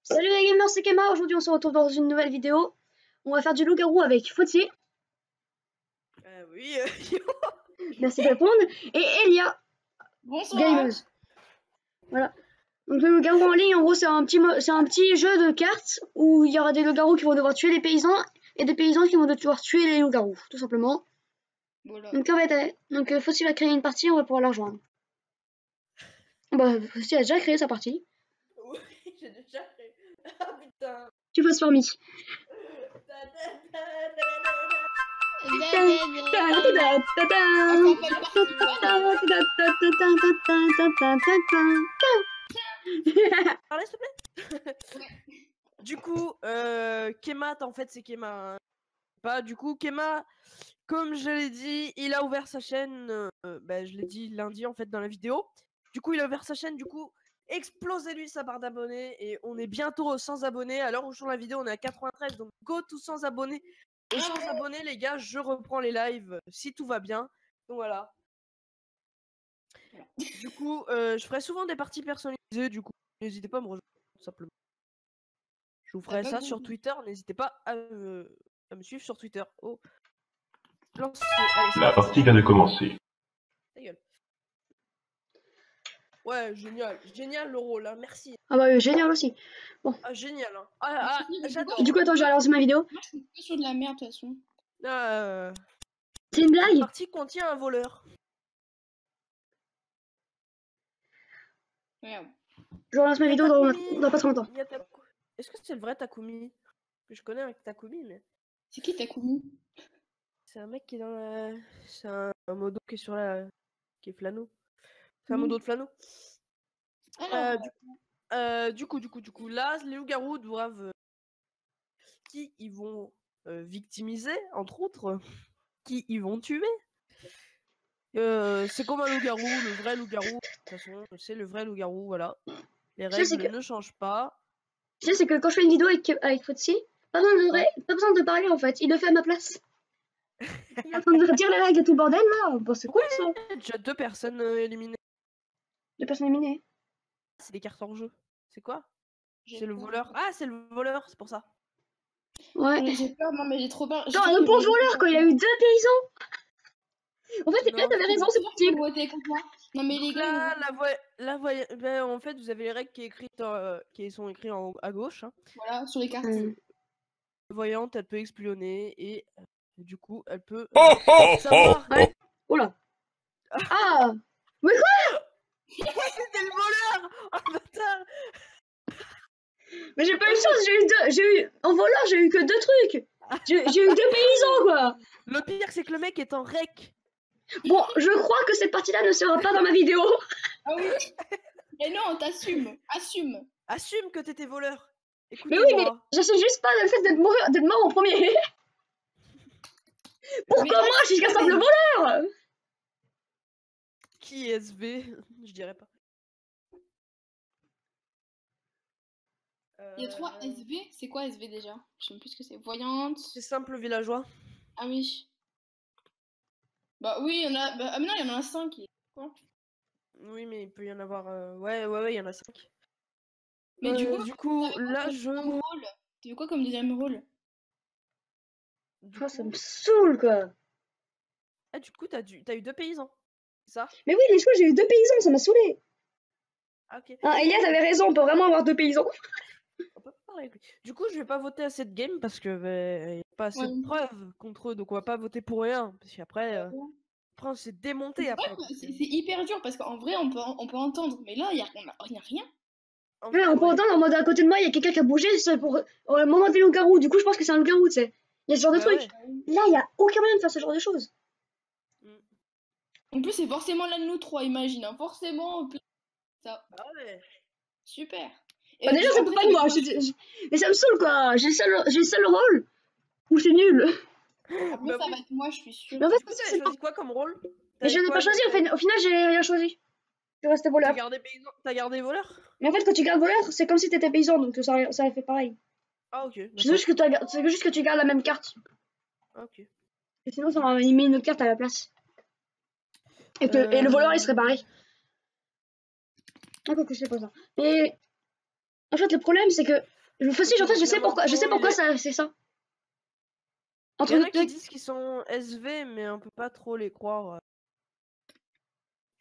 Salut les gamers, c'est Kema. Aujourd'hui on se retrouve dans une nouvelle vidéo. On va faire du loup-garou avec Fauti. Oui, Merci de répondre. Et Elia, Bonsoir. gameuse. Voilà. Donc le loup-garou en ligne, en gros c'est un petit jeu de cartes où il y aura des loups-garous qui vont devoir tuer les paysans et des paysans qui vont devoir tuer les loups-garous, tout simplement. Voilà. Donc Fauti va créer une partie, on va pouvoir la rejoindre. Bah Fauti a déjà créé sa partie. oui, j'ai déjà fait. Ah putain. Tu passes parmi. Parlez, s'il te plaît. Du coup, Kemat, en fait, c'est Kema. Hein. Bah, du coup, Kema, comme je l'ai dit, il a ouvert sa chaîne. Je l'ai dit lundi, en fait, dans la vidéo. Du coup, il a ouvert sa chaîne. Du coup, explosez-lui sa barre d'abonnés. Et on est bientôt aux 100 abonnés. À l'heure où je tourne la vidéo, on est à 93. Donc, go to 100 abonnés. Et 100 abonnés, les gars, je reprends les lives si tout va bien. Donc, voilà. Du coup, je ferai souvent des parties personnalisées. Du coup, n'hésitez pas à me rejoindre, tout simplement. Je vous ferai ça sur Twitter. N'hésitez pas à me suivre sur Twitter. Oh. Allez, la partie vient de commencer. Ta gueule. Ouais, génial. Génial le rôle, hein. Merci. Ah bah génial aussi. Bon. Ah, génial. Hein. J'adore. Du coup, attends, je vais lancer ma vidéo. Moi, je suis que sur de la merde, de toute façon. C'est une blague? La partie contient un voleur. Merde. Je relance ma vidéo dans pas trop longtemps. Est-ce que c'est le vrai Takumi? Je connais un Takumi, mais... C'est qui Takumi? C'est un mec qui est dans la... C'est un modo qui est sur la... qui est flano. C'est un modo de flano. Alors... Du coup, là, les loups-garous doivent... qui ils vont victimiser, entre autres. Qui ils vont tuer. C'est comme un loup-garou, le vrai loup-garou. De toute façon, c'est le vrai loup-garou, voilà. Les règles ne changent pas. Tu sais, c'est que quand je fais une vidéo avec Fauti, pas besoin de parler en fait, il le fait à ma place. Il est en train de dire les règles et tout le bordel là. Bon, c'est cool ça. Déjà 2 personnes éliminées. 2 personnes éliminées. C'est des cartes hors jeu. C'est quoi? C'est le voleur. Ah, c'est le voleur, c'est pour ça. Ouais. J'ai peur, non mais j'ai trop peur. Non, le bon voleur quand il y a eu 2 paysans. En fait, là, t'avais raison, c'est possible. Non mais les gars. Là, en fait, vous avez les règles qui sont écrites à gauche. Hein. Voilà, sur les cartes. La voyante, elle peut expionner et du coup, elle peut savoir. Ouais. Oula. Ah. Mais quoi? C'était le voleur. Oh bâtard. Mais j'ai pas eu de chance, en voleur, j'ai eu que 2 trucs. J'ai eu 2 paysans quoi. Le pire, c'est que le mec est en rec. Bon, je crois que cette partie-là ne sera pas dans ma vidéo. Ah oui. Mais non, t'assumes. Assume. Assume que t'étais voleur. Mais oui, mais j'assume juste pas le fait d'être mort en premier. Pourquoi moi je suis qu'un simple voleur? Qui est SV? Je dirais pas. Il y a 3 SV. C'est quoi SV déjà? Je sais même plus ce que c'est. Voyante. C'est simple villageois. Ah oui. Bah oui, il y en a. Ah mais non, il y en a 5. Quoi? Oui, mais il peut y en avoir. Ouais, il y en a 5. Mais du coup, là, tu veux quoi comme deuxième rôle? Ça me saoule quoi. Ah, du coup, t'as eu 2 paysans. C'est ça? Mais oui, les choix, j'ai eu 2 paysans, ça m'a saoulé. Ah, ok. Ah, Elias avait raison, on peut vraiment avoir 2 paysans. On peut parler avec lui. Du coup, je vais pas voter à cette game parce que y a pas assez de preuves contre eux, donc on va pas voter pour rien. Parce qu'après, on s'est démonté après. C'est hyper dur parce qu'en vrai, on peut entendre, mais là, il y a rien. Ouais, on peut entendre en mode à côté de moi, il y a quelqu'un qui a bougé, c'est pour le moment des loups-garous. Du coup, je pense que c'est un loup-garou, tu sais. Il y a ce genre de truc. Ouais. Là, il y a aucun moyen de faire ce genre de choses. En plus, c'est forcément l'un de nous 3, imagine. Hein. Forcément, ça. Ah ouais. Super. Bah, déjà, ça peut pas de moi. Mais ça me saoule, quoi. J'ai le seul rôle où c'est nul. Après, ça va être moi, je suis sûre. Mais en fait, t'as choisi quoi comme rôle? Mais je n'ai pas choisi, au final, j'ai rien choisi. Je restais voleur. T'as gardé voleur? Mais en fait, quand tu gardes voleur, c'est comme si t'étais paysan, donc ça fait pareil. Ah, ok. C'est juste que tu gardes la même carte. Ah, ok. Et sinon, ça m'a mis une autre carte à la place. Et le voleur, il serait pareil. Ah, quoi que c'est pas ça. Mais en fait, le problème, c'est que facile, en fait, je sais pourquoi ça, c'est ça. Il y en a qui deux... disent qu'ils sont SV, mais on peut pas trop les croire.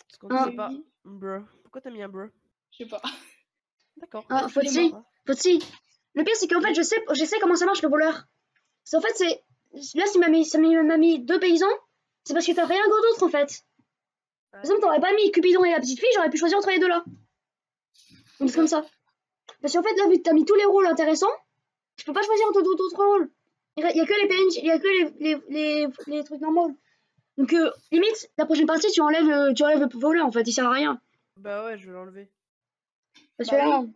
Parce qu'on Ah. sait pas. Bruh. Pourquoi t'as mis un bruh? Je sais pas. D'accord. Ah, Il est faut-il. mort. Le pire, c'est qu'en fait, je sais comment ça marche le voleur. En fait, c'est. Là, s'il m'a mis 2 paysans, c'est parce que t'as rien d'autre en fait. Par exemple, t'aurais pas mis Cupidon et la petite fille, j'aurais pu choisir entre les deux là. Donc c'est comme ça. Parce qu'en fait, là, vu que t'as mis tous les rôles intéressants, je peux pas choisir entre d'autres rôles. Il y a que les PNJ, il y a que les trucs normaux. Donc, limite, la prochaine partie, tu enlèves le voleur en fait, il sert à rien. Bah ouais, je vais l'enlever. Parce que Bah là. oui.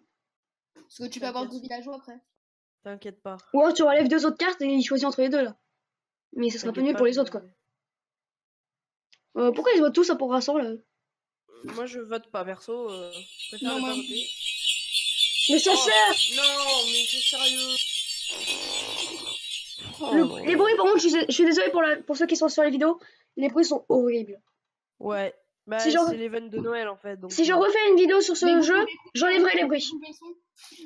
Parce que tu peux avoir 2 villageois après. T'inquiète pas. Ou alors tu enlèves 2 autres cartes et il choisit entre les deux là. Mais ça sera un peu T'inquiète nul pas, pour je les vais autres quoi. l'enlever. Pourquoi ils votent tous à pour Vincent là? Moi je vote pas perso, je préfère Non, ne moi pas non voter. Mais ça Oh, sert! non, mais c'est sérieux. Les bruits, par contre, je suis désolée pour ceux qui sont sur les vidéos, les bruits sont horribles. Ouais, bah Si c'est l'event de Noël en fait. Donc, si je refais une vidéo sur Mais ce vous jeu, pouvez- j'enlèverai les bruits.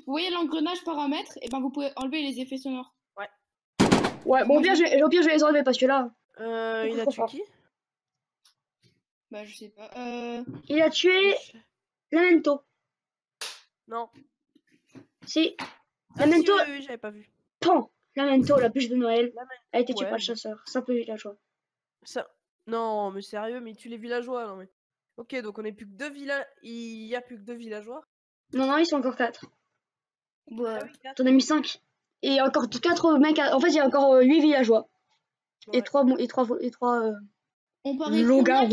Vous voyez l'engrenage paramètres, et ben vous pouvez enlever les effets sonores. Ouais, bon, au pire, je vais les enlever parce que là, il a trop tué fort. qui? Bah je sais pas. Il a tué Lamento. Non. Si, Ah, Lamento, si, oui, j'avais pas vu. pan! Lamento, la bûche de Noël, a été tuée Ouais, par le chasseur. Simple villageois. ça... Non, mais sérieux, mais il tue les villageois, non mais... Ok, donc on est plus que 2 villages... Il y a plus que 2 villageois. Non, ils sont encore 4. Bruh. Ah oui, 4. T'en as mis 5. Et encore 4 mecs. En fait, il y a encore 8 villageois. Ouais. Et 3 On paraît loups-garous.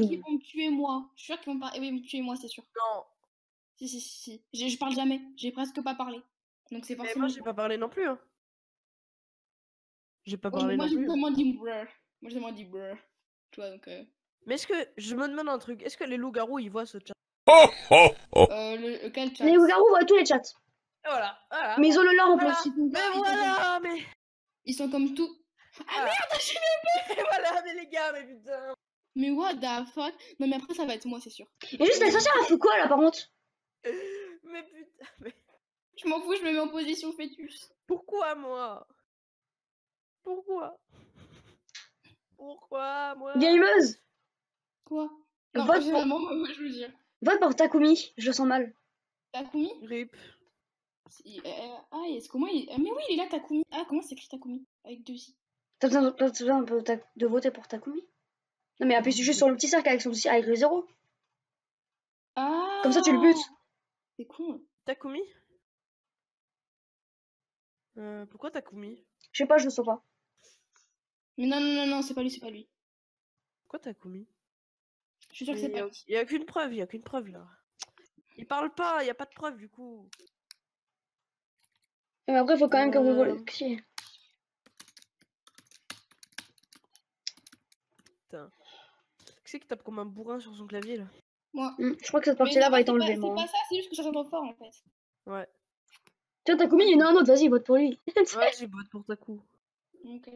qui vont me tuer moi. Je suis sûre qu'ils vont, ils vont me tuer moi, c'est sûr. Non, Si. Je parle jamais. J'ai presque pas parlé. Donc c'est mais forcément. moi j'ai pas parlé non plus. Hein. J'ai pas Ouais, parlé moi non j'ai plus. vraiment dit bruh. Moi j'ai vraiment dit bruh. Tu vois, donc. Mais est-ce que... Je me demande un truc. Est-ce que les loups-garous, ils voient ce chat? Quel chat? Les loups-garous voient tous les chats. Et voilà, voilà. Mais ils ont le leur en Voilà. plus. Mais voilà, mais... Ils sont comme tout. Ah Voilà. merde, j'ai même Et voilà, mais les gars, mais putain. Mais what the fuck? Non mais après ça va être moi, c'est sûr. Et juste la sorcière, elle fait quoi là par contre? Mais putain, mais... Je m'en fous, je me mets en position fœtus. Pourquoi moi? Pourquoi? Pourquoi moi? Gameuse! Quoi? Non, Vote j'ai pour... vraiment, moi je veux dire. Vote pour Takumi, je le sens mal. Takumi? Rip. Ah, est-ce comment il... Mais oui, il est là, Takumi. Ah, comment s'écrit Takumi? Avec 2 i. T'as besoin de voter pour Takumi? Non mais appuie juste sur le petit cercle avec avec le 0. Ah! Comme ça tu le butes. C'est con. Takumi? Pourquoi Takumi? Je sais pas, je le sens pas. Mais non, c'est pas lui. Pourquoi Takumi? Je suis sûre que c'est pas lui. Il y a qu'une preuve, là. Il parle pas, il y a pas de preuve du coup. Mais après, faut quand même que vous votiez. Putain. Qui c'est qui tape comme un bourrin sur son clavier là? Moi. Je crois que cette partie-là va être enlevée, moi. C'est pas ça, c'est juste que j'entends trop fort en fait. Ouais. Tiens, Takumi, il y en a un autre, vas-y, vote pour lui. Ouais, j'ai voté pour Taku. Ok.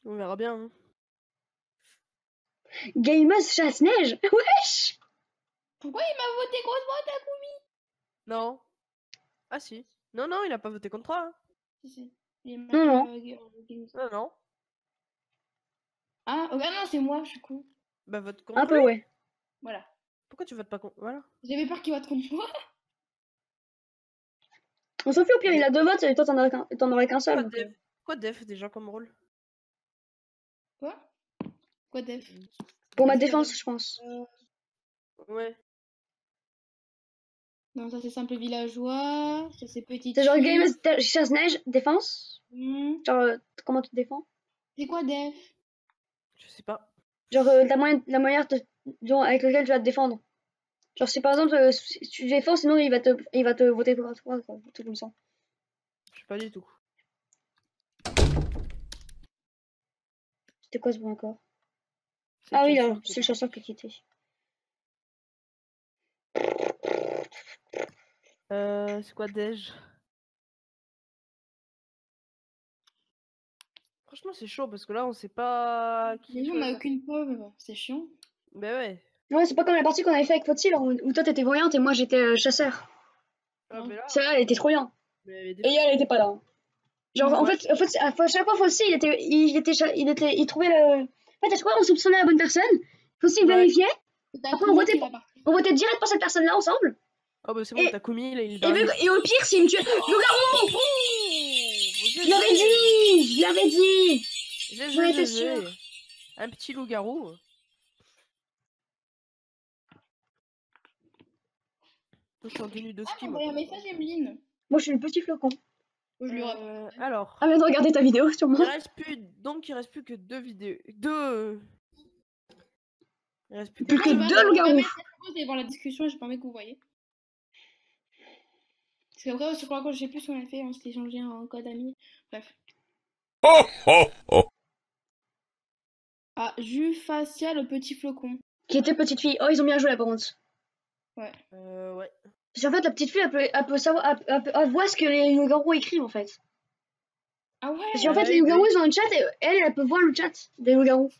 On verra bien. Hein. Gameuse chasse-neige. Wesh! Pourquoi il m'a voté contre moi, Takumi? Non. Ah si. Non, il a pas voté contre toi. Hein. Si. Il est Non. Non. Ah, ok, non, c'est moi, je suis con. Bah vote contre Un peu, lui. ouais. Voilà. Pourquoi tu votes pas contre... Voilà. J'avais peur qu'il vote contre moi. On s'en fout, au pire, il a 2 votes et toi, t'en aurais qu'un seul. Quoi def déjà comme rôle? Quoi def? Pour ma défense, je pense. Ouais. Non, ça c'est simple villageois. Ça c'est petit. C'est genre gameuse chasse-neige, défense. Genre, comment tu te défends? C'est quoi def? Je sais pas. Genre, la manière avec laquelle tu vas te défendre. Genre, si par exemple, si tu te défends, sinon il va te voter pour toi, quoi. Tout comme ça. Je sais pas du tout. C'était quoi ce bruit encore? Ah oui, là, c'est le chasseur qui a quitté. C'est quoi Dej? Franchement, c'est chaud parce que là, on sait pas qui. Mais nous, on a aucune preuve, c'est chiant. Bah ouais. Ouais, c'est pas comme la partie qu'on avait fait avec Fotil, où toi t'étais voyante et moi j'étais chasseur. Ah, mais là. Celle-là, elle était trop bien. Mais il y avait des- Et elle était pas là. Hein. Genre, en Ouais. fait, à chaque fois, Fotil, il trouvait le. En fait, à chaque fois, on soupçonnait la bonne personne. Fotil Ouais. vérifiait. T'as Après, trouvé qui, la partie. On votait direct pour cette personne-là ensemble. Oh, bah c'est bon, Et- Takumi, là, il est Et, dans la liste. et au pire, s'il me tuait. Loup-garou! Je l'avais dit! Je l'avais dit! J'en étais sûre. Un petit loup-garou. Je suis en tenue de Ah, ski, on moi. envoyé un message à Emeline. Moi, je suis le petit flocon. Je lui rappelle. Alors, Ah, viens de regarder ta vidéo, sûrement. il reste plus que 2 vidéos. Il reste plus Plus que que Je deux vais pas loups-garous. mettre la pause et voir la discussion, j'ai pas envie que vous voyez. Parce qu'après, sur quoi, je sais plus ce qu'on a fait, on s'était échangé en code ami. Bref. Ho ho ho. Ah, Jus facial au petit flocon. Qui était petite fille. Oh, ils ont bien joué là, par contre. ouais. Parce qu'en fait, la petite fille, elle peut savoir, elle voit ce que les loups-garous écrivent, en fait. Ah ouais. Parce qu'en fait, Ouais, les loups-garous, oui. ils ont un chat et elle peut voir le chat des loups-garous.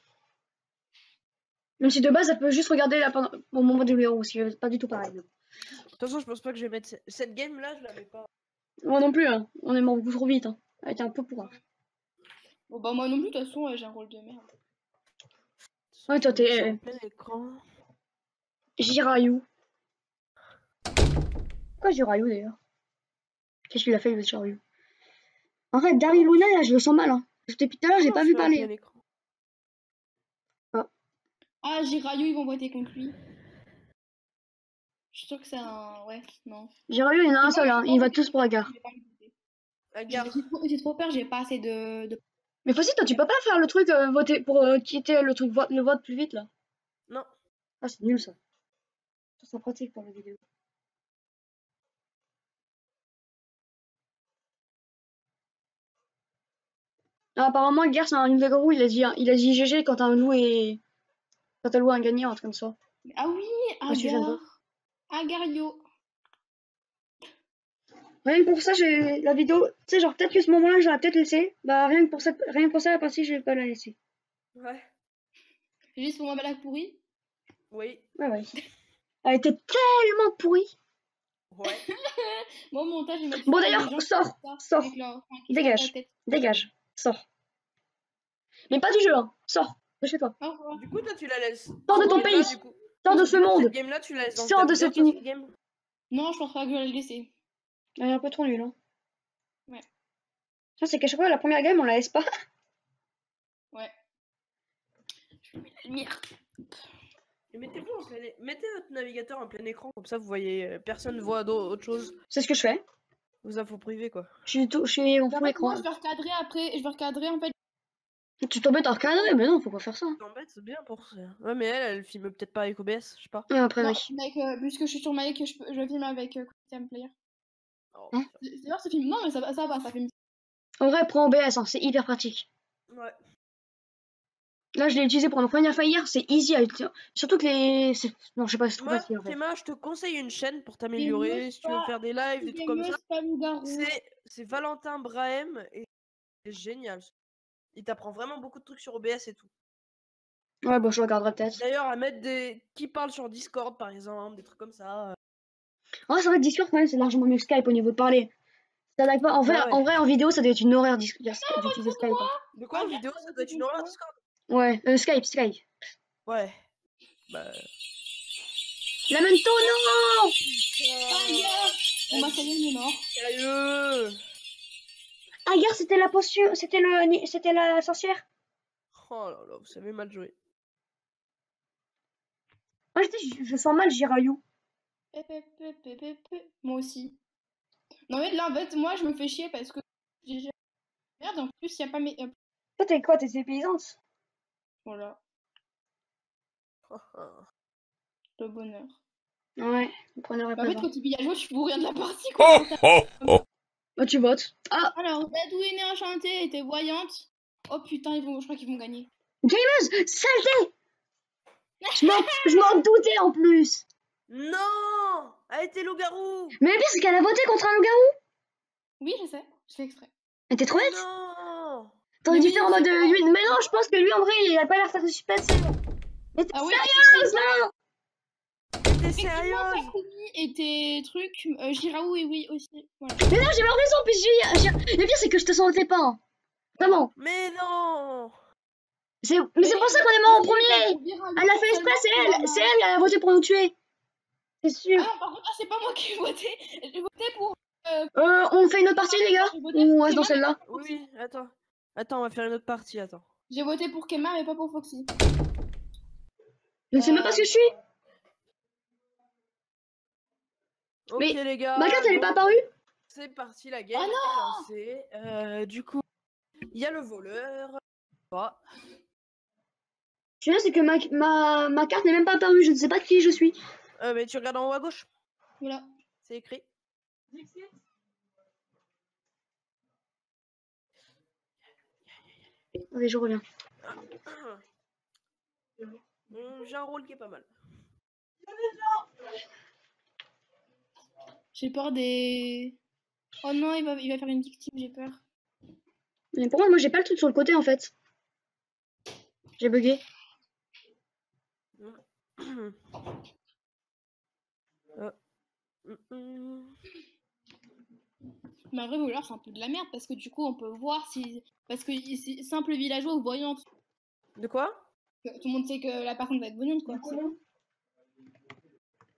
Même si de base, elle peut juste regarder au moment des loups-garous, ce qui est pas du tout pareil. De toute façon, je pense pas que je vais mettre cette game là, je la mets pas. Moi non plus, hein. On est mort beaucoup trop vite. Hein. Elle était un peu pourra. Bon, bah, moi non plus, de toute façon, j'ai un rôle de merde. Ouais, toi, t'es Sur plein écran. Jiraiyu. Pourquoi Jiraiyu d'ailleurs? Qu'est-ce qu'il a fait, le Jiraiyu? En fait, Dari Luna, là, je le sens mal. Hein. Parce que depuis tout à l'heure, j'ai pas vu parler. Ah, Jiraiyu, ils vont voter contre lui. Je suis sûre que c'est un. Ouais, non. Jiraiyu, il y en a un seul, hein. Il va tous pour Agar. Je vais pas le voter. Regarde. J'ai trop peur, j'ai pas assez de. Mais Fossi, toi, tu peux pas faire le truc voter pour quitter le truc le vote plus vite là. Non. Ah, c'est nul ça. Ça sera pratique pour la vidéo. Ah, apparemment, Agar, c'est un loup-garou. Il a dit GG quand un loup est. Quand un loup a un gagnant, un truc comme ça. Ah oui, Moi, je suis Agar. Agario. Rien que pour ça, j'ai la vidéo. Tu sais, genre, peut-être que ce moment-là, j'aurais peut-être laissé. Bah, rien que pour ça, la partie, je vais pas la laisser. Ouais. Juste pour ma blague pourrie. Oui. Ouais, ouais. Elle était tellement pourrie. Ouais. Moi, au montage, je vais mettre Bon, les d'ailleurs, gens sors, qui sortent sors. avec leur- enfin, qui Dégage. sortent la tête. Dégage. Sors. Mais pas du jeu, hein. Sors. De chez toi. Au revoir. Du coup, toi, tu la laisses. Sors de ton Cette game-là, pays. du coup- Sors de ce du coup, monde. Cette game là, tu la laisses dans Sors ta de vidéo, cette toi, uni- game. Non, je pense pas que je vais le laisser. Elle est un peu trop nulle, hein. Ouais. Ça, c'est qu'à chaque fois, la première game, on la laisse pas. Ouais. Je vais mettre la lumière. Et mettez-vous en plein mettez votre navigateur en plein écran, comme ça vous voyez, personne voit autre chose. C'est ce que je fais. Vos infos privées quoi. Je suis en En full fait, écran. moi, je vais recadrer après. Je vais recadrer en fait. Tu t'embêtes à recadrer, mais non, faut pas faire ça. T'embêtes, c'est bien pour ça. Ouais, mais elle filme peut-être pas avec OBS, je sais pas. Après, Non, oui. mec, puisque je suis sur Mac, je filme avec QuickTime Player. Oh, Hein putain. C'est voir ce film. Non, mais ça va, ça filme. En vrai, prends OBS, hein, c'est hyper pratique. Ouais. Là, je l'ai utilisé pour ma première fois hier, c'est easy à utiliser. Surtout que les. Non, je sais pas, c'est trop Moi, facile en fait. Théma, je te conseille une chaîne pour t'améliorer, si tu veux faire des lives, des trucs comme ça. Pas loup-garou. C'est Valentin Brahem et c'est génial. Il t'apprend vraiment beaucoup de trucs sur OBS et tout. Ouais, bon, je regarderai peut-être. D'ailleurs, à mettre des. Qui parlent sur Discord par exemple, des trucs comme ça. Ouais, c'est vrai que Discord, quand même, c'est largement mieux que Skype au niveau de parler. Ça n'arrive pas. En vrai, Ouais. en vrai, en vidéo, ça doit être une horreur d'utiliser Skype. Hein. De quoi en vidéo ça doit être une horreur Discord? Ouais, Skype. Ouais. Bah. Lamento, non! Bon, bah, ça y est, il est mort. Sérieux? Agar, c'était la potion. C'était la sorcière. Oh là là, vous savez mal jouer. Moi, je sens mal Jiraiyu. Moi aussi. Non, mais là, en fait, moi, je me fais chier parce que j'ai. Merde, en plus, il n'y a pas mes. Toi, t'es quoi? T'es dépaysante? Voilà, le bonheur. Ouais, prenez Bah, en fait, présent. quand tu pilles à jouer, je suis pour rien de la partie, quoi. Ho ho ho. Oh, tu votes. Ah, Alors, Dadouine enchantée était voyante. Oh putain, je crois qu'ils vont gagner. saleté! Je m'en doutais en plus. Non! Elle était loup-garou! Mais le pire, c'est qu'elle a voté contre un loup-garou. Oui, je sais, je fais exprès. Elle était trop bête. Non! T'aurais Mais dû oui, faire en mode c'est lui. Mais non, je pense que lui en vrai il a pas l'air très suspense. Mais t'es Ah ouais, sérieuse là? T'es effectivement, sérieuse? Takumi et tes trucs, Jiraou et oui aussi. Voilà. Mais non, j'ai pas raison, puis le pire c'est que je te sentais pas. Hein. Vraiment. Mais non! Mais c'est pour ça qu'on est mort en premier. Elle Elle a fait exprès, c'est elle qui a voté pour nous tuer. C'est sûr. Ah, par contre, ah, c'est pas moi qui ai voté. J'ai voté pour. On fait une autre partie les gars? J'ai voté Ou on pour reste dans Kema, mais celle-là? pas pour Foxy. Oui, attends. Attends, on va faire une autre partie, attends. J'ai voté pour Kema, mais pas pour Foxy. Je ne sais même pas ce que je suis. Ok Mais les gars, ma carte elle est pas donc, apparue? c'est parti, la game Oh est lancée. Du coup, il y a le voleur. Pas. Ce qui est bien, c'est que ma carte n'est même pas apparue. Je ne sais pas qui je suis. Mais tu regardes en haut à gauche, Voilà. c'est écrit. Allez, je reviens. J'ai un rôle qui est pas mal. J'ai peur des. Oh non, il va faire une victime, j'ai peur. Mais pour moi j'ai pas le truc sur le côté en fait. J'ai bugué. Mais en vrai, voleur, c'est un peu de la merde parce que du coup, on peut voir si. Parce que c'est simple villageois ou voyante. De quoi? Tout le monde sait que la personne va être voyante, quoi.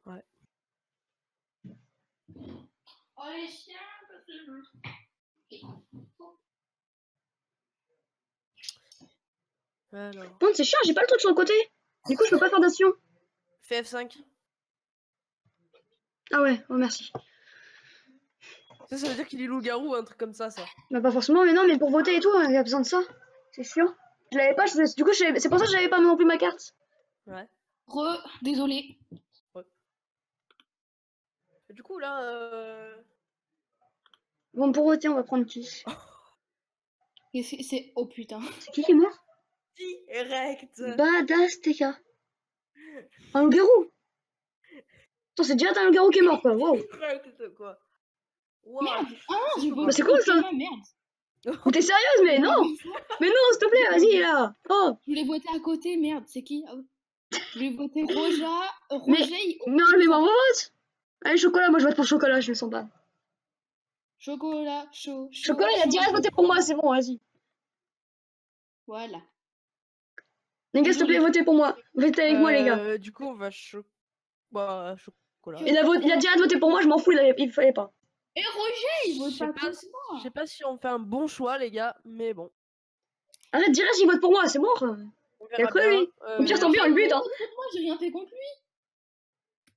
Ouais. Oh les chiens, Alors. Bon, c'est chiant, j'ai pas le truc sur le côté. Du coup, je peux pas faire d'action. Fais F5. Ah ouais, oh merci. Ça veut dire qu'il est loup-garou, un truc comme ça. Bah pas forcément, mais non, mais pour voter et tout, il y a besoin de ça. C'est chiant. Je l'avais pas, du coup, c'est pour ça que j'avais pas non plus ma carte. Ouais. Désolé. Et du coup, là, Bon, pour voter, on va prendre qui? Et c'est. Oh putain. C'est qui est mort? Direct. Badass TK. Un loup-garou. Attends, c'est direct un loup-garou qui est mort, quoi. Wow. Direct, quoi. Wow. Merde. Ah, j'ai voté Bah, c'est cool, pour ça. Kema, merde. Mais t'es sérieuse, mais non. Mais non, s'il te plaît, vas-y, là. Oh. Je voulais voter à côté, merde, c'est qui? Ah, je voulais voter Roja. Mais- Roger, Mais enlevez-moi mon vote. Allez, chocolat, moi je vote pour chocolat, je le sens pas. Chocolat, chaud. Chocolat, il a direct voté pour moi, c'est bon, vas-y. Voilà. Les gars, s'il te plaît, votez pour moi. Votez avec moi, les gars. Du coup, on va chocolat. Il a direct voté pour moi, je m'en fous, il fallait pas. Et Roger, il Je vote sais pas pas, pour si- moi. je sais pas si on fait un bon choix, les gars, mais bon. Arrête, direct, il vote pour moi, c'est mort. On Il a verra cru, bien. lui. Au pire, tant pis, on le bute. Hein. Moi, j'ai rien fait contre lui.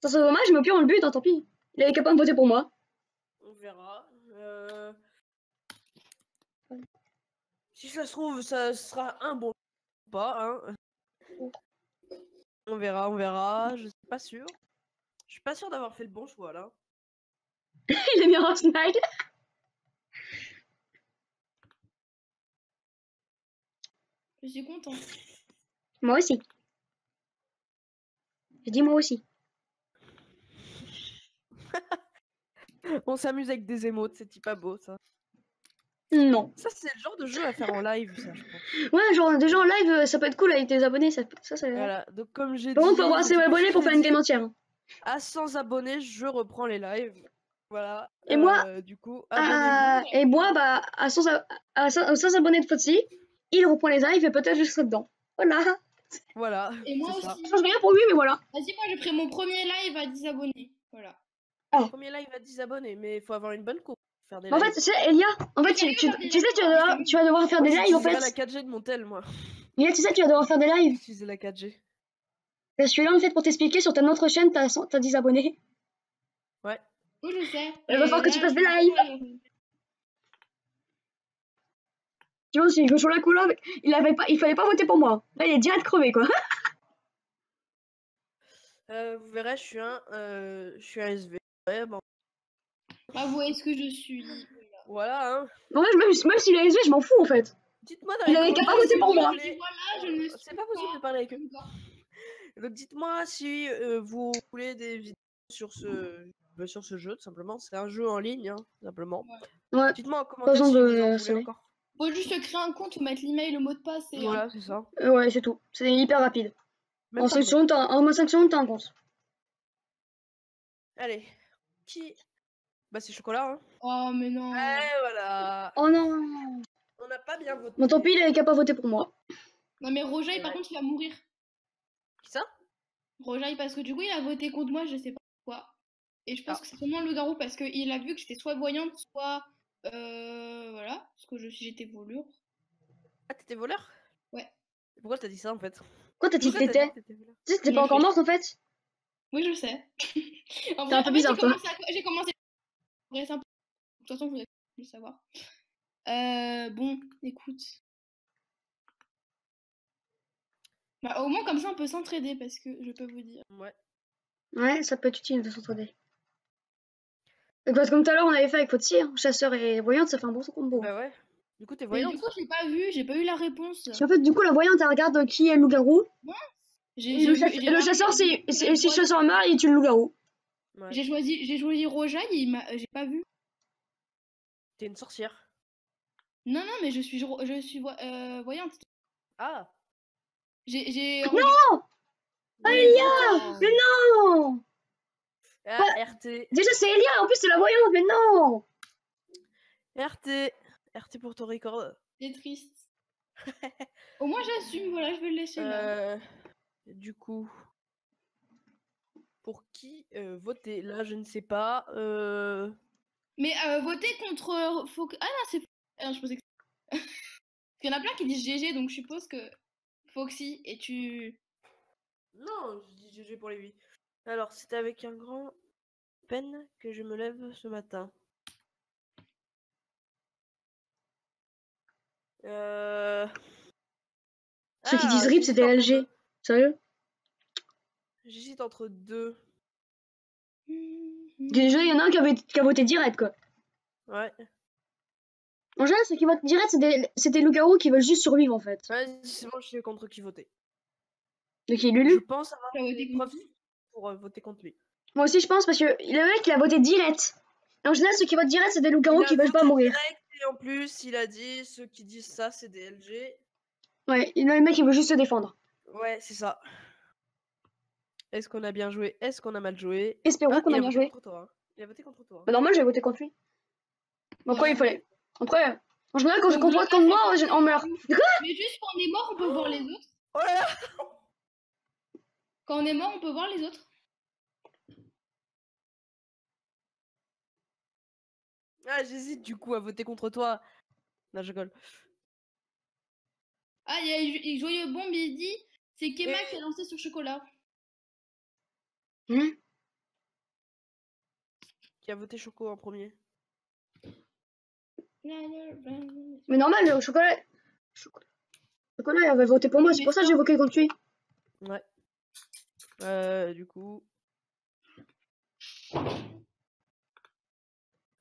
Ça, c'est dommage, mais au pire, on le bute, hein, tant pis. Il avait capable de voter pour moi. On verra. Si ça se trouve, ça sera un bon ou pas, hein. On verra. Je suis pas sûr. Je suis pas sûr d'avoir fait le bon choix, là. Il a mis un smile. Je suis content. Moi aussi. J'ai dit moi aussi. On s'amuse avec des émotes, c'est pas beau, ça. Non. Ça, c'est le genre de jeu à faire en live, ça, je pense. Ouais, genre, déjà en live, ça peut être cool avec tes abonnés, ça. Voilà, donc comme j'ai dit... Par contre, faut avoir assez d'abonnés pour faire une game entière. Hein. À 100 abonnés, je reprends les lives. Voilà. Et moi, du coup, abonnez-vous. Et moi, bah, à 100 abonnés de Foxy, il reprend les lives et peut-être je serai dedans. Voilà. Voilà. Et moi c'est ça. aussi. Ça change rien pour lui, mais voilà. Vas-y, moi, je ferai mon premier live à 10 abonnés. Voilà. Premier live à 10 abonnés, mais il faut avoir une bonne courbe pour faire des En lives. fait, tu sais, Elia, en fait, tu sais, tu vas devoir faire des lives, en fait. la 4G de mon tel, moi. Elia, tu sais, tu vas devoir faire des lives. Utiliser la 4G. Je suis là, en fait, pour t'expliquer, sur ta autre chaîne, t'as 10 abonnés. Ouais. Oui, je sais. Il va falloir que tu fasses des lives. Tu vois, s'il joue sur la couleur, il fallait pas voter pour moi. Là, il est direct crevé, quoi. Vous verrez, je suis un SV. Ouais, bon. Bah, vous voyez ce que je suis. Voilà, hein. En vrai, même s'il est SV, je m'en fous, en fait. Dites-moi dans Il les avait qu'à pas voter pour moi. Voilà, je ne suis C'est pas possible de parler avec eux. Donc dites-moi si vous voulez des vidéos sur ce jeu, tout simplement. C'est un jeu en ligne, hein, simplement. Ouais. Dites-moi en Pas commentaire besoin si de vous en voulez harceler. encore. Faut juste créer un compte, faut mettre l'email, le mot de passe et. Voilà, c'est ça. Ouais, c'est tout. C'est hyper rapide. Même En pas de 5 secondes, en moins 5 secondes, t'as un compte. Allez. Qui? Bah, c'est Chocolat, hein. Oh, mais non. Ouais, voilà. Oh non. On n'a pas bien voté. Bon, tant pis, il avait qu'à pas voter pour moi. Non, mais Rojaï, par Ouais. contre, il va mourir. Qui ça? Rojaï, parce que du coup, il a voté contre moi, je sais pas pourquoi. Et je pense Ah. que c'est sûrement le loup-garou parce qu'il a vu que j'étais soit voyante, soit. Voilà. Parce que j'étais volure. Ah, t'étais voleur? Ouais. Pourquoi t'as dit ça en fait? Quoi, t'as dit que Pourquoi t'as t'étais? dit que t'étais voleur? Tu sais, t'étais Je pas encore réfléchis. morte en fait? Oui, je sais. En T'es un peu bizarre, toi. j'ai commencé. Ouais, c'est un peu- De toute façon, vous devez le savoir. Bon, écoute. Bah, au moins, comme ça, on peut s'entraider parce que je peux vous dire. Ouais. Ouais, ça peut être utile de s'entraider. Parce que comme tout à l'heure, on avait fait avec Fauti, hein, chasseur et voyante, ça fait un bon combo. Bah ouais. Du coup, t'es Mais voyante. du coup, j'ai pas eu la réponse. Si en fait, du coup, la voyante, elle regarde qui est le loup-garou. J'ai Et le, vu- chasse- j'ai le marqué- chasseur, si j'ai le choisi- chasseur meurt, il tue le loup-garou. Ouais. j'ai choisi Rojaï et j'ai pas vu. T'es une sorcière. Non, non, mais je suis voyante. Ah. J'ai Non! Mais Elia! non. Mais non! Ah, RT. Déjà, c'est Elia, en plus, c'est la voyante, mais non! RT. RT pour ton record. C'est triste. Au moins, j'assume, voilà, je vais le laisser là. Du coup. Pour qui voter? Là, je ne sais pas. Mais voter contre. Ah non, c'est. Ah, je pensais que. Parce qu'il y en a plein qui disent GG, donc je suppose que Foxy et tu. Non, je dis GG pour les 8. Alors, c'était avec un grand peine que je me lève ce matin. Ceux qui disent RIP, j'hésite c'était entre LG. deux. Sérieux? J'hésite entre deux. Déjà, il y en a un qui a voté direct, quoi. Ouais. En général, ceux qui votent direct, c'est des loups-garous qui veulent juste survivre, en fait. Ouais, c'est bon, je sais contre qui voter. Donc, il est Je Lulu. pense avoir Tu as voté des contre preuves pour voter contre lui. Moi aussi, je pense, parce que le mec, il a voté direct. Et en général, ceux qui votent direct, c'est des loups-garous Il a qui veulent pas voté mourir. direct et en plus, il a dit ceux qui disent ça, c'est des LG. Ouais, il y en a le mec qui veut juste se défendre. Ouais, c'est ça. Est-ce qu'on a bien joué? Est-ce qu'on a mal joué? Espérons qu'on il a a bien voté joué. contre toi. Hein. Il a voté contre toi. Bah, normal, j'ai voté contre lui. Bon, après, Ouais. il fallait. Après, en général, quand Donc, on là, vote contre moi, on meurt. Mais juste quand on est mort, on peut voir les autres. Oh là là! Quand on est mort, on peut voir les autres. Ah, j'hésite du coup à voter contre toi. Non, je rigole. Ah, il y a Joyeux Bombe, il dit c'est Kema Et- qui a lancé sur Chocolat. Hein? Qui a voté Choco en premier? Mais normal, le chocolat. Chocolat, il avait voté pour moi, c'est pour ça que j'ai voté contre lui. Ouais. Du coup.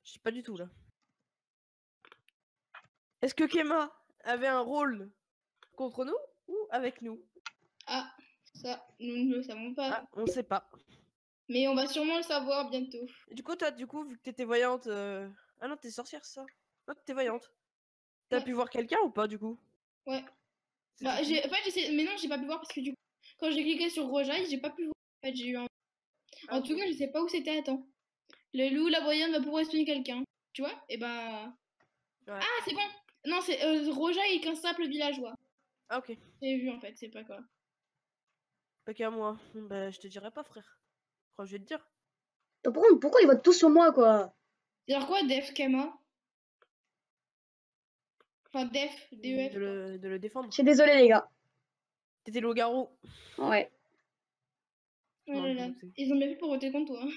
Je sais pas du tout là. Est-ce que Kema avait un rôle contre nous ou avec nous? Ah, ça, nous ne le savons pas. Ah, on sait pas. Mais on va sûrement le savoir bientôt. Et du coup, toi, vu que t'étais voyante. Ah non, t'es sorcière, c'est ça? Non, t'es voyante. T'as Ouais. pu voir quelqu'un ou pas du coup? Ouais. C'était Bah, qui? en fait, mais non, j'ai pas pu voir parce que du coup, quand j'ai cliqué sur Rojaï, j'ai pas pu voir. En fait, j'ai eu un. Ah, En tout ok. cas, je sais pas où c'était. Attends. Le loup, la voyante va pouvoir espionner quelqu'un. Tu vois? Et bah. Ouais. Ah, c'est bon! Non, c'est Rojaï est qu'un simple villageois. Ah, ok. J'ai vu en fait, c'est pas quoi. Pas qu'à moi. Bah, je te dirai pas, frère. Je crois que je vais te dire. Pourquoi ils votent tous sur moi, quoi? C'est alors quoi, Def Kema? Enfin, Def, DEF. De le défendre. Je suis désolée, les gars. T'étais loup-garou. Ouais. Oh là là. Ils ont bien fait pour voter contre toi. Hein.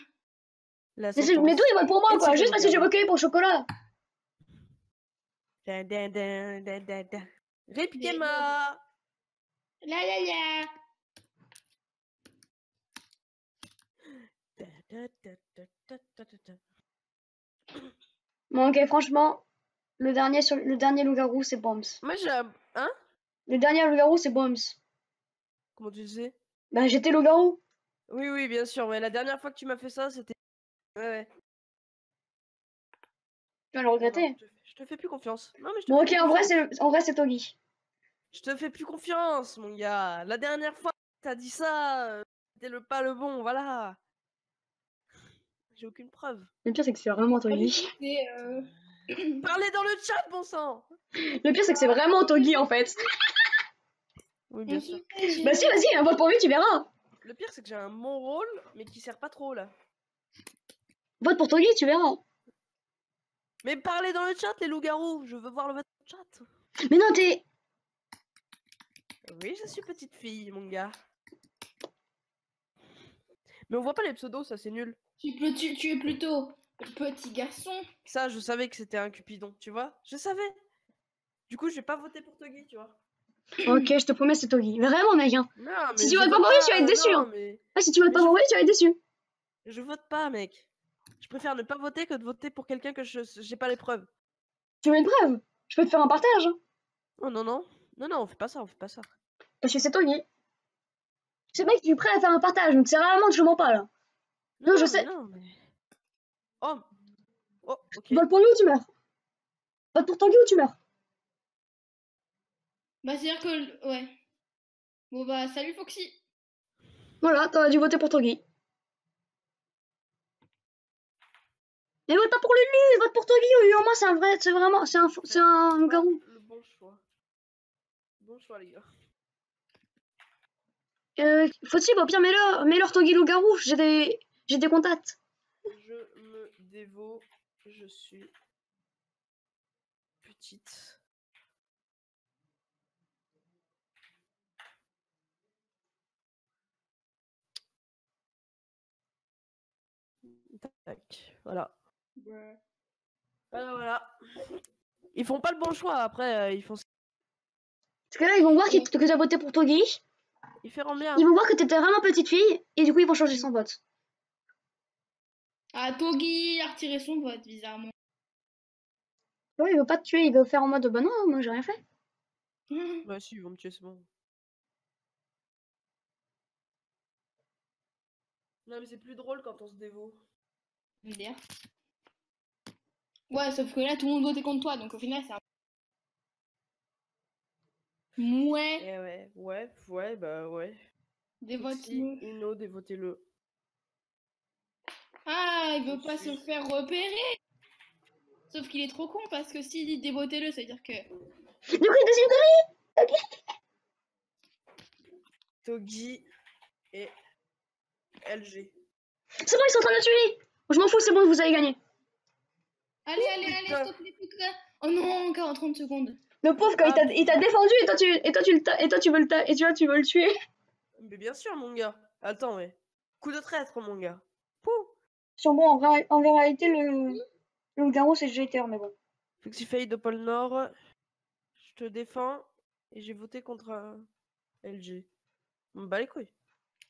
La Mais sentence. d'où ils votent pour moi, Et quoi? tirer Juste parce que j'ai loup-garou. voté pour chocolat. Da, da, da, da, da, da. Rip Kema. La la la. Da, da, da, da, da, da, da, da. Bon, ok, franchement, le dernier loup-garou, c'est Bombs. Moi, j'ai un... Hein? Le dernier loup-garou, c'est Bombs. Comment tu sais? Bah, j'étais loup-garou. Oui, oui, bien sûr. Mais la dernière fois que tu m'as fait ça, c'était... Ouais, ouais. Tu vas le Non, non, regretter. je te fais plus confiance. Non, mais je te Bon, fais ok, plus confiance. en vrai, c'est Togi. Je te fais plus confiance, mon gars. La dernière fois, t'as dit ça. C'était pas le bon, voilà. J'ai aucune preuve. Le pire, c'est que c'est vraiment Togi. C'est Parlez dans le chat, bon sang. Le pire, c'est que c'est vraiment Togi, en fait. Oui, bien sûr. Bah si, vas-y, vote pour lui, tu verras. Le pire, c'est que j'ai un bon rôle, mais qui sert pas trop, là. Vote pour Togi, tu verras. Mais parlez dans le chat, les loups-garous. Je veux voir le votre chat. Mais non, t'es... Oui, je suis petite fille, mon gars. Mais on voit pas les pseudos, ça c'est nul. tu es plutôt petit garçon. Ça, je savais que c'était un Cupidon, tu vois. Je savais. Du coup, je vais pas voter pour Togi, tu vois. Ok, je te promets, c'est Togi. Vraiment, mec, hein. Non, mais Si je tu votes vote pas pour lui, tu vas être déçu. non, Hein. mais Ah, si tu votes Mais pas je- pour lui, tu vas être déçu. je vote pas, mec. Je préfère ne pas voter que de voter pour quelqu'un que j'ai pas les preuves. Tu veux une preuve? Je peux te faire un partage. Hein. Oh non, non. Non, non, on fait pas ça, on fait pas ça. Parce que c'est Togi. Ce mec, tu es prêt à faire un partage, donc c'est vraiment que je mens pas, là. Non, je mais sais. Non, mais... Oh. Oh, ok. Vote pour lui ou tu meurs. Vote pour Togi ou tu meurs. Bah, c'est-à-dire que. Ouais. Bon, bah, salut Foxy. Voilà, t'aurais dû voter pour Togi. Mais vote pas pour lui, vote pour Togi, au moins c'est un vrai, c'est vraiment, c'est un Pas garou. le bon choix. Bon choix, les gars. Faut-il, au pire, mets-leur Togi loup-garou, j'ai des contacts. Je me dévoue. Je suis petite. Tac. Voilà. Ouais. Voilà. Ils font pas le bon choix. Après, ils font. Parce que là, ils vont voir que t'as voté pour Togi, Ils feront bien. ils vont voir que t'étais vraiment petite fille, et du coup, ils vont changer son vote. Ah, Togi a retiré son vote, bizarrement. Ouais, il veut pas te tuer, il veut faire en mode, bah non, moi j'ai rien fait. Bah si, ils vont me tuer, c'est bon. Non, mais c'est plus drôle quand on se dévoue. MDR. Ouais, sauf que là, tout le monde votait contre toi, donc au final, c'est un. Ouais, Eh ouais, bah ouais. des votes. Si, Ino, dévotez-le. Ah, il veut Je pas suis- se faire repérer. Sauf qu'il est trop con parce que s'il dit dévotez-le, ça veut dire que. Du coup, il décide Togi et LG. c'est bon, ils sont en train de le tuer. Je m'en fous, c'est bon, vous avez gagné. Allez, putain. stop les putain. Oh non, encore en 30 secondes. Le pauvre, quand il t'a défendu, et toi, tu veux le tuer. Mais bien sûr, mon gars. Attends, mais. Coup de traître, mon gars. Pouh. Sur bon, en réalité, le garou, c'est GTR, mais bon. Foxyfade de Pôle Nord. Je te défends. Et j'ai voté contre LG. On me bat les couilles.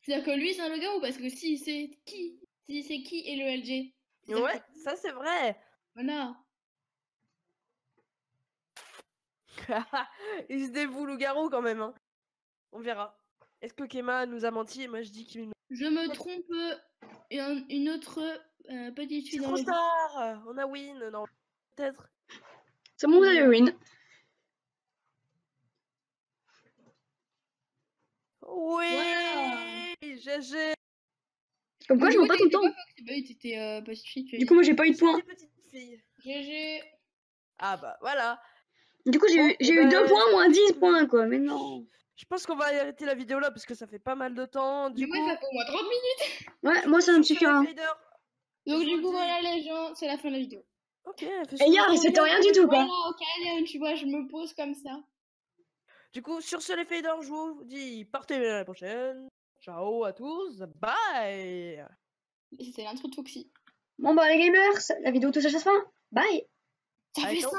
C'est-à-dire que lui, c'est un loup-garou parce que si c'est qui est le LG. C'est-à-dire Ouais, que- ça c'est vrai. Voilà. Il se dévoue loup-garou quand même. Hein. On verra. Est-ce que Kema nous a menti? Et moi je dis qu'il nous. Je me trompe. Une autre petite C'est fille dans trop le. tard. On a win. Non, peut-être. C'est bon, vous avez win. Oui. Voilà. GG. Comme quoi, je mens pas tout le temps. Bah oui, t'étais petite fille. Du coup, moi, j'ai pas eu de points. J'étais petite fille. GG. Ah bah voilà. Du coup, j'ai eu 2 points, moins 10 points, quoi. Mais non. Je pense qu'on va arrêter la vidéo là parce que ça fait pas mal de temps. Du Mais coup, moi, ça fait au moins 30 minutes. Ouais, moi, ça va me suffira. Donc, Je vous du coup, le dis. voilà, les gens, c'est la fin de la vidéo. Ok. Et hier, il s'était rien du tout, quoi. Voilà, au cas où, tu vois, je me pose comme ça. Du coup, sur ce, les faders, je vous dis partez l'année prochaine. Ciao à tous. Bye. C'était l'intro de Foxy. Bon, bah, les gamers, la vidéo touche à sa fin. Bye. Ça Allez, fait ciao. 5